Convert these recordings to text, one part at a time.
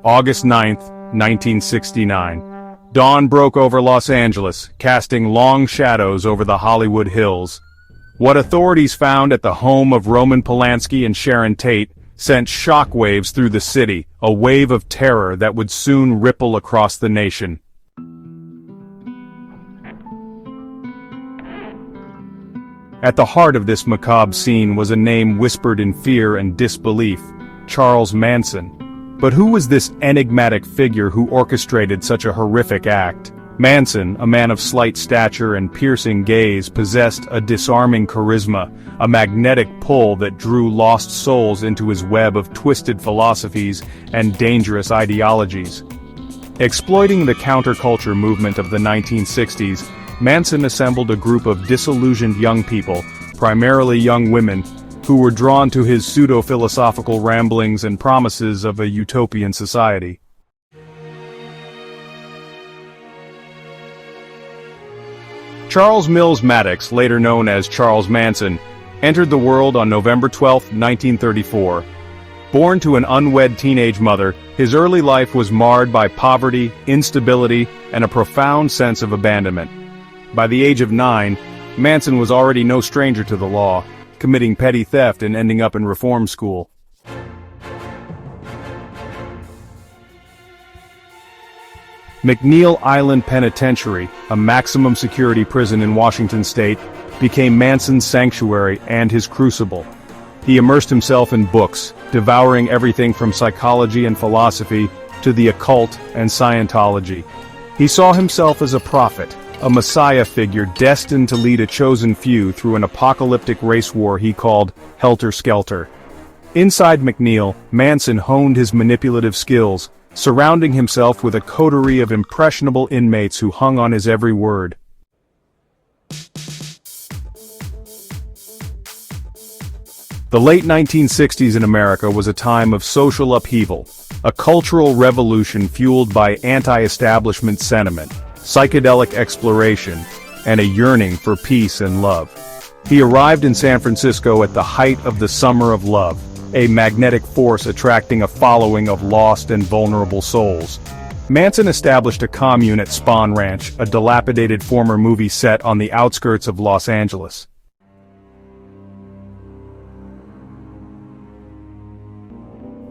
August 9th, 1969. Dawn broke over Los Angeles, casting long shadows over the Hollywood Hills. What authorities found at the home of Roman Polanski and Sharon Tate sent shockwaves through the city, a wave of terror that would soon ripple across the nation. At the heart of this macabre scene was a name whispered in fear and disbelief: Charles Manson. But who was this enigmatic figure who orchestrated such a horrific act? Manson, a man of slight stature and piercing gaze, possessed a disarming charisma, a magnetic pull that drew lost souls into his web of twisted philosophies and dangerous ideologies. Exploiting the counterculture movement of the 1960s, Manson assembled a group of disillusioned young people, primarily young women, who were drawn to his pseudo-philosophical ramblings and promises of a utopian society. Charles Mills Maddox, later known as Charles Manson, entered the world on November 12, 1934. Born to an unwed teenage mother, his early life was marred by poverty, instability, and a profound sense of abandonment. By the age of 9, Manson was already no stranger to the law, committing petty theft and ending up in reform school. McNeil Island Penitentiary, a maximum security prison in Washington state, became Manson's sanctuary and his crucible. He immersed himself in books, devouring everything from psychology and philosophy to the occult and Scientology. He saw himself as a prophet, a messiah figure destined to lead a chosen few through an apocalyptic race war he called Helter Skelter. Inside McNeil, Manson honed his manipulative skills, surrounding himself with a coterie of impressionable inmates who hung on his every word. The late 1960s in America was a time of social upheaval, a cultural revolution fueled by anti-establishment sentiment, psychedelic exploration, and a yearning for peace and love. He arrived in San Francisco at the height of the Summer of Love, a magnetic force attracting a following of lost and vulnerable souls. Manson established a commune at Spahn Ranch, a dilapidated former movie set on the outskirts of Los Angeles.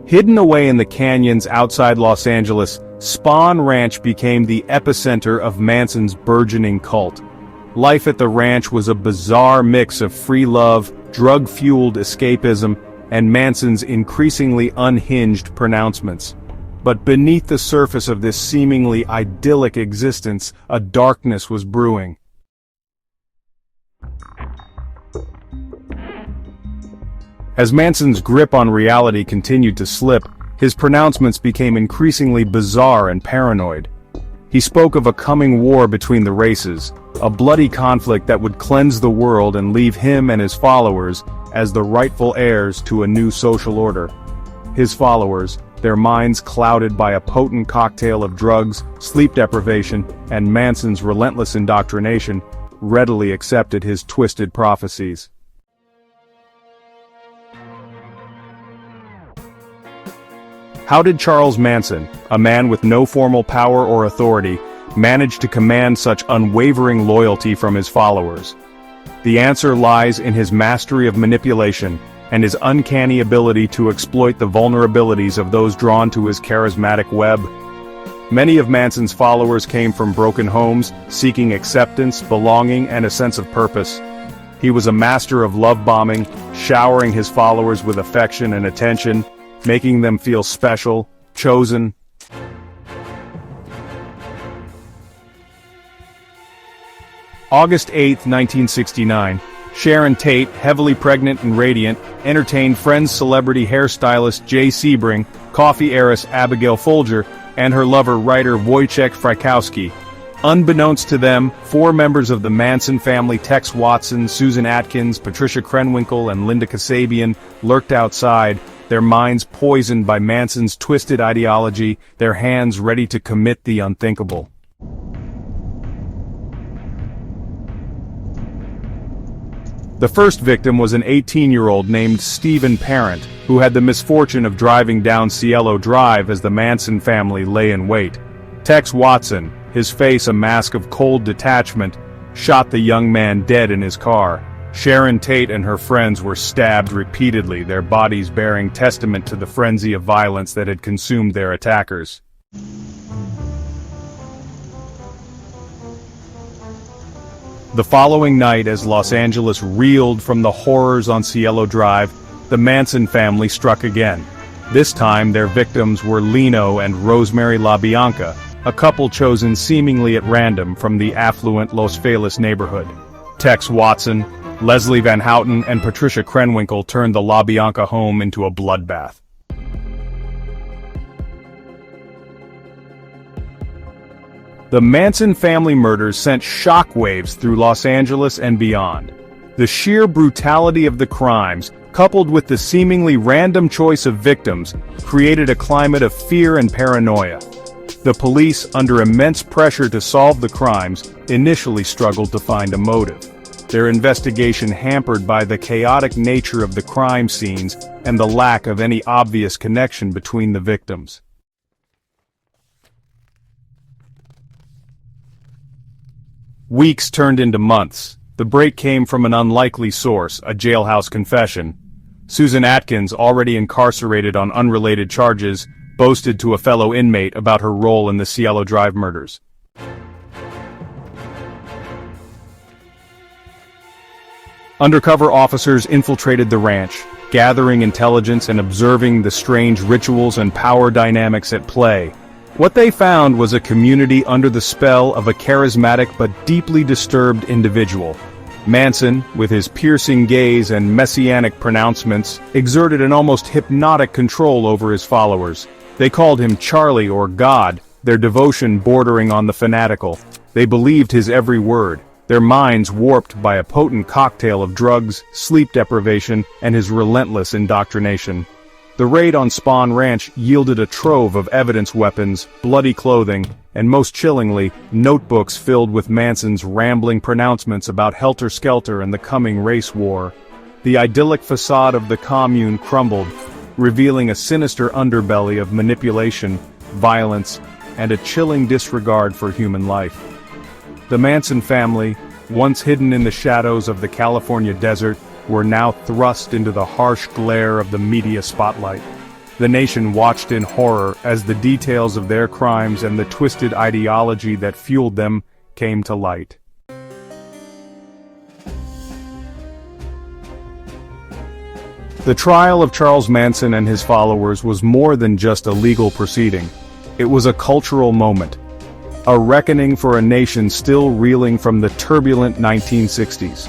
Hidden away in the canyons outside Los Angeles, Spahn Ranch became the epicenter of Manson's burgeoning cult. Life at the ranch was a bizarre mix of free love, drug-fueled escapism, and Manson's increasingly unhinged pronouncements. But beneath the surface of this seemingly idyllic existence, a darkness was brewing. As Manson's grip on reality continued to slip, his pronouncements became increasingly bizarre and paranoid. He spoke of a coming war between the races, a bloody conflict that would cleanse the world and leave him and his followers as the rightful heirs to a new social order. His followers, their minds clouded by a potent cocktail of drugs, sleep deprivation, and Manson's relentless indoctrination, readily accepted his twisted prophecies. How did Charles Manson, a man with no formal power or authority, manage to command such unwavering loyalty from his followers? The answer lies in his mastery of manipulation and his uncanny ability to exploit the vulnerabilities of those drawn to his charismatic web. Many of Manson's followers came from broken homes, seeking acceptance, belonging, and a sense of purpose. He was a master of love bombing, showering his followers with affection and attention, making them feel special, chosen. August 8, 1969. Sharon Tate, heavily pregnant and radiant, entertained Friends celebrity hairstylist Jay Sebring, coffee heiress Abigail Folger, and her lover writer Wojciech Frykowski. Unbeknownst to them, 4 members of the Manson family, Tex Watson, Susan Atkins, Patricia Krenwinkel, and Linda Kasabian, lurked outside, their minds poisoned by Manson's twisted ideology, their hands ready to commit the unthinkable. " The first victim was an 18-year-old named Stephen Parent, who had the misfortune of driving down Cielo Drive as the Manson family lay in wait. Tex Watson, his face a mask of cold detachment, shot the young man dead in his car. Sharon Tate and her friends were stabbed repeatedly, their bodies bearing testament to the frenzy of violence that had consumed their attackers. The following night, as Los Angeles reeled from the horrors on Cielo Drive, the Manson family struck again. This time, their victims were Leno and Rosemary LaBianca, a couple chosen seemingly at random from the affluent Los Feliz neighborhood. Tex Watson, Leslie Van Houten, and Patricia Krenwinkel turned the LaBianca home into a bloodbath. The Manson family murders sent shockwaves through Los Angeles and beyond. The sheer brutality of the crimes, coupled with the seemingly random choice of victims, created a climate of fear and paranoia. The police, under immense pressure to solve the crimes, initially struggled to find a motive. Their investigation hampered by the chaotic nature of the crime scenes and the lack of any obvious connection between the victims. Weeks turned into months. The break came from an unlikely source, a jailhouse confession. Susan Atkins, already incarcerated on unrelated charges, boasted to a fellow inmate about her role in the Cielo Drive murders. Undercover officers infiltrated the ranch, gathering intelligence and observing the strange rituals and power dynamics at play. What they found was a community under the spell of a charismatic but deeply disturbed individual. Manson, with his piercing gaze and messianic pronouncements, exerted an almost hypnotic control over his followers. They called him Charlie or God, their devotion bordering on the fanatical. They believed his every word, their minds warped by a potent cocktail of drugs, sleep deprivation, and his relentless indoctrination. The raid on Spahn Ranch yielded a trove of evidence, weapons, bloody clothing, and most chillingly, notebooks filled with Manson's rambling pronouncements about Helter Skelter and the coming race war. The idyllic facade of the commune crumbled, revealing a sinister underbelly of manipulation, violence, and a chilling disregard for human life. The Manson family, once hidden in the shadows of the California desert, were now thrust into the harsh glare of the media spotlight. The nation watched in horror as the details of their crimes and the twisted ideology that fueled them came to light. The trial of Charles Manson and his followers was more than just a legal proceeding. It was a cultural moment, a reckoning for a nation still reeling from the turbulent 1960s.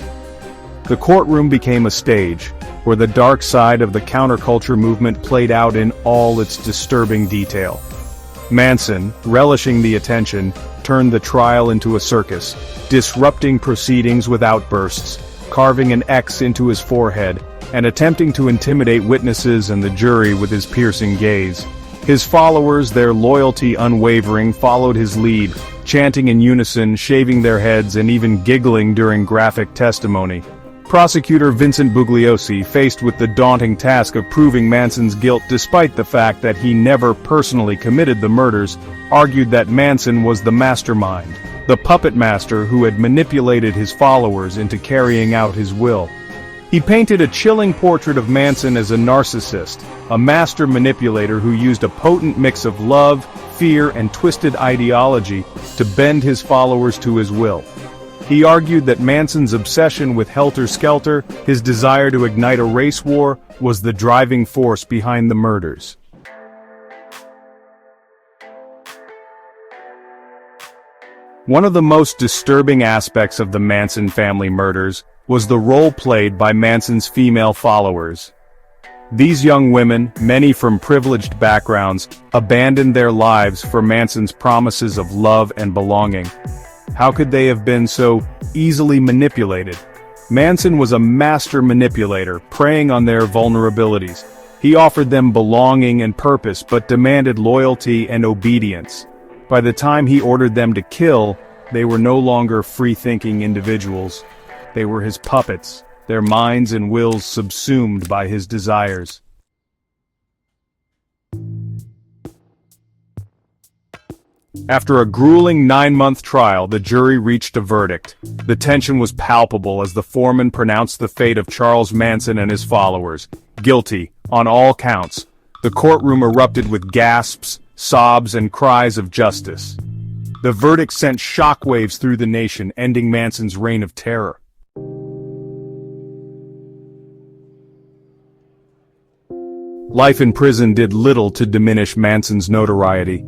The courtroom became a stage, where the dark side of the counterculture movement played out in all its disturbing detail. Manson, relishing the attention, turned the trial into a circus, disrupting proceedings with outbursts, carving an X into his forehead, and attempting to intimidate witnesses and the jury with his piercing gaze. His followers, their loyalty unwavering, followed his lead, chanting in unison, shaving their heads, and even giggling during graphic testimony. Prosecutor Vincent Bugliosi, faced with the daunting task of proving Manson's guilt despite the fact that he never personally committed the murders, argued that Manson was the mastermind, the puppet master who had manipulated his followers into carrying out his will. He painted a chilling portrait of Manson as a narcissist, a master manipulator who used a potent mix of love, fear, and twisted ideology to bend his followers to his will. He argued that Manson's obsession with Helter Skelter, his desire to ignite a race war, was the driving force behind the murders. One of the most disturbing aspects of the Manson family murders was the role played by Manson's female followers. These young women, many from privileged backgrounds, abandoned their lives for Manson's promises of love and belonging. How could they have been so easily manipulated? Manson was a master manipulator, preying on their vulnerabilities. He offered them belonging and purpose, but demanded loyalty and obedience. By the time he ordered them to kill, they were no longer free-thinking individuals. They were his puppets, their minds and wills subsumed by his desires. After a grueling 9-month trial, the jury reached a verdict. The tension was palpable as the foreman pronounced the fate of Charles Manson and his followers guilty on all counts. The courtroom erupted with gasps, sobs, and cries of justice. The verdict sent shockwaves through the nation, ending Manson's reign of terror. Life in prison did little to diminish Manson's notoriety.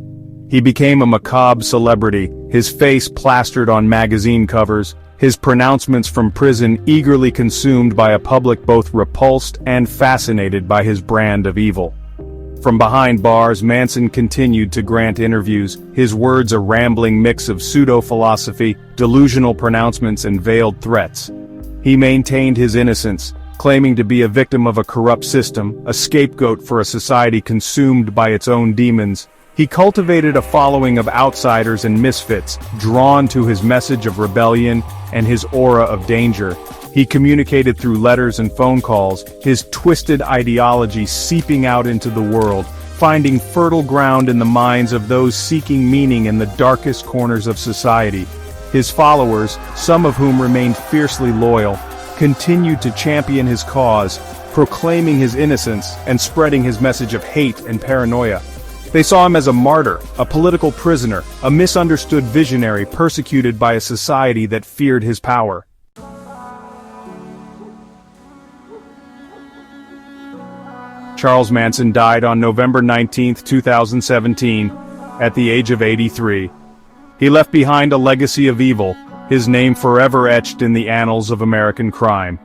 He became a macabre celebrity, his face plastered on magazine covers, his pronouncements from prison eagerly consumed by a public both repulsed and fascinated by his brand of evil. From behind bars, Manson continued to grant interviews, his words a rambling mix of pseudo-philosophy, delusional pronouncements, and veiled threats. He maintained his innocence, claiming to be a victim of a corrupt system, a scapegoat for a society consumed by its own demons. He cultivated a following of outsiders and misfits, drawn to his message of rebellion and his aura of danger. He communicated through letters and phone calls, his twisted ideology seeping out into the world, finding fertile ground in the minds of those seeking meaning in the darkest corners of society. His followers, some of whom remained fiercely loyal, continued to champion his cause, proclaiming his innocence and spreading his message of hate and paranoia. They saw him as a martyr, a political prisoner, a misunderstood visionary persecuted by a society that feared his power. Charles Manson died on November 19, 2017, at the age of 83. He left behind a legacy of evil, his name forever etched in the annals of American crime.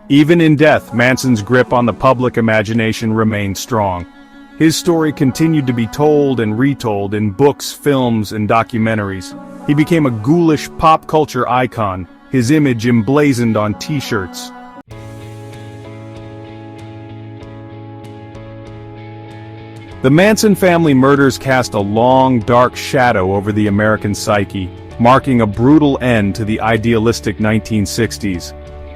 Even in death, Manson's grip on the public imagination remained strong. His story continued to be told and retold in books, films, and documentaries. He became a ghoulish pop culture icon, his image emblazoned on t-shirts. The Manson family murders cast a long, dark shadow over the American psyche, marking a brutal end to the idealistic 1960s.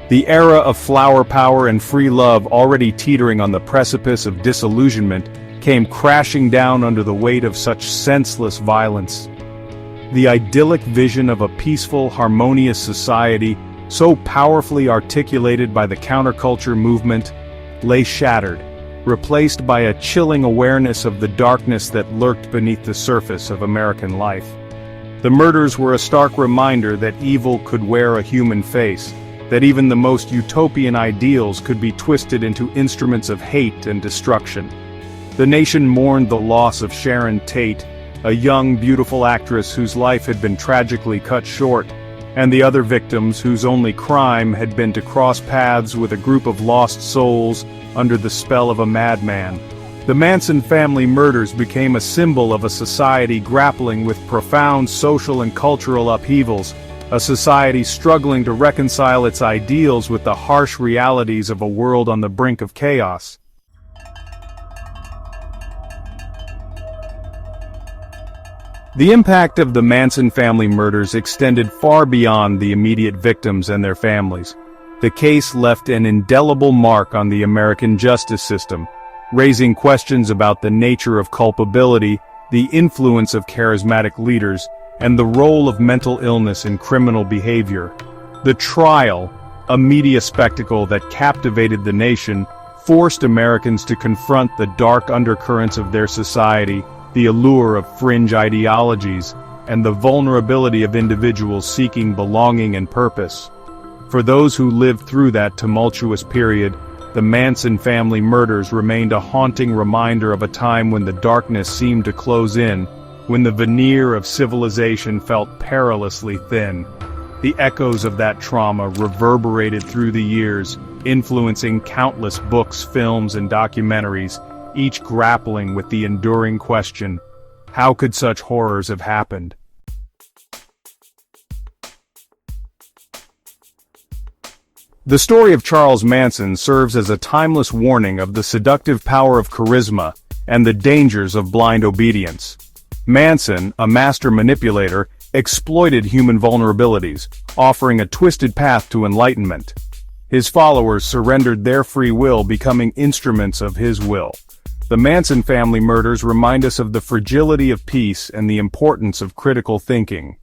The era of flower power and free love, already teetering on the precipice of disillusionment, came crashing down under the weight of such senseless violence. The idyllic vision of a peaceful, harmonious society, so powerfully articulated by the counterculture movement, lay shattered, replaced by a chilling awareness of the darkness that lurked beneath the surface of American life. The murders were a stark reminder that evil could wear a human face, that even the most utopian ideals could be twisted into instruments of hate and destruction. The nation mourned the loss of Sharon Tate, a young, beautiful actress whose life had been tragically cut short, and the other victims whose only crime had been to cross paths with a group of lost souls under the spell of a madman. The Manson family murders became a symbol of a society grappling with profound social and cultural upheavals, a society struggling to reconcile its ideals with the harsh realities of a world on the brink of chaos. The impact of the Manson family murders extended far beyond the immediate victims and their families. The case left an indelible mark on the American justice system, raising questions about the nature of culpability, the influence of charismatic leaders, and the role of mental illness in criminal behavior. The trial, a media spectacle that captivated the nation, forced Americans to confront the dark undercurrents of their society, the allure of fringe ideologies, and the vulnerability of individuals seeking belonging and purpose. For those who lived through that tumultuous period, the Manson family murders remained a haunting reminder of a time when the darkness seemed to close in, when the veneer of civilization felt perilously thin. The echoes of that trauma reverberated through the years, influencing countless books, films, and documentaries, each grappling with the enduring question, how could such horrors have happened? The story of Charles Manson serves as a timeless warning of the seductive power of charisma and the dangers of blind obedience. Manson, a master manipulator, exploited human vulnerabilities, offering a twisted path to enlightenment. His followers surrendered their free will, becoming instruments of his will. The Manson family murders remind us of the fragility of peace and the importance of critical thinking.